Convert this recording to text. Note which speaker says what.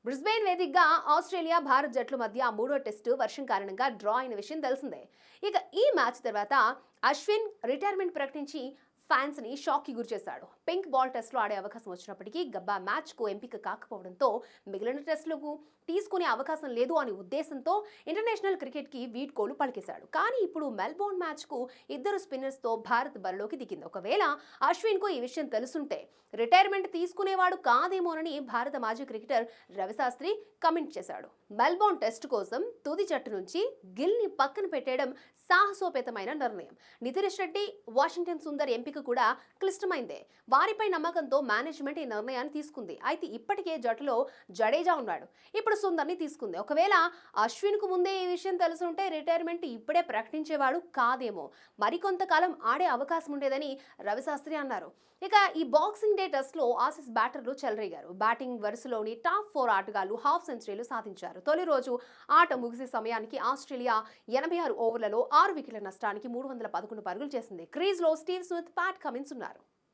Speaker 1: Brisbane వేదికగా Australia Bharat జట్ల మధ్య మూడో టెస్టు వర్షం కారణంగా డ్రా అయిన విషయం తెలిసిందే. ఇక ఈ మ్యాచ్ తర్వాత అశ్విన్ రిటైర్మెంట్ ప్రకటించి ఫ్యాన్స్ ని షాక్ కి గురిచేశాడు. పింక్ బాల్ టెస్ట్ లో ఆడే అవకాశం వచ్చినప్పటికీ గబ్బా మ్యాచ్ కు ఎంపిక కాకపోవడంతో మిగిలిన టెస్టులకు తీసుకునే అవకాశం లేదు అనే ఉద్దేశంతో ఇంటర్నేషనల్ క్రికెట్ కి వీడ్కోలు పలికేశాడు. కానీ ఇప్పుడు మెల్బోర్న్ మ్యాచ్ కు ఇద్దరు స్పిన్నర్స్ తో భారత్ బరిలోకి దిగింది. ఒకవేళ అశ్విన్ కు ఈ విషయం తెలుసుంటే రిటైర్మెంట్ తీసుకునేవాడు కాదేమోనని భారత మాజీ క్రికెటర్ రవిశాస్త్రి కమెంట్ చేశాడు. మెల్బోర్న్ టెస్ట్ కోసం తుది జట్టు నుంచి గిల్ ని పక్కన పెట్టేయడం సాహసోపేతమైన నిర్ణయం. నితీష్ రెడ్డి, వాషింగ్టన్ సుందర్ ఎంపిక కూడా క్లిష్టమైందే. వారిపై నమ్మకంతో మేనేజ్మెంట్ ఈ నిర్ణయాన్ని తీసుకుంది. అయితే ఇప్పటికే జట్టులో జడేజా ఉన్నాడు, ఇప్పుడు సుందర్ని తీసుకుంది. ఒకవేళ అశ్విన్ కు ముందే ఈ విషయం తెలుసుంటే రిటైర్మెంట్ ఇప్పుడే ప్రకటించేవాడు కాదేమో, మరికొంతకాలం ఆడే అవకాశం ఉండేదని రవిశాస్త్రి అన్నారు. ఇక ఈ బాక్సింగ్ డే టెస్ట్ లో ఆసీస్ బ్యాటర్లు చెలరేగారు. బ్యాటింగ్ వరుసలోని టాప్ 4 ఆటగాళ్లు హాఫ్ సెంచరీలు సాధించారు. తొలి రోజు ఆట ముగిసే సమయానికి ఆస్ట్రేలియా 86 ఓవర్లలో 6 వికెట్ల నష్టానికి 311 పరుగులు చేసింది. క్రీజ్ లో స్టీవ్ స్మిత్, ప్యాట్ కమిన్స్ ఉన్నారు.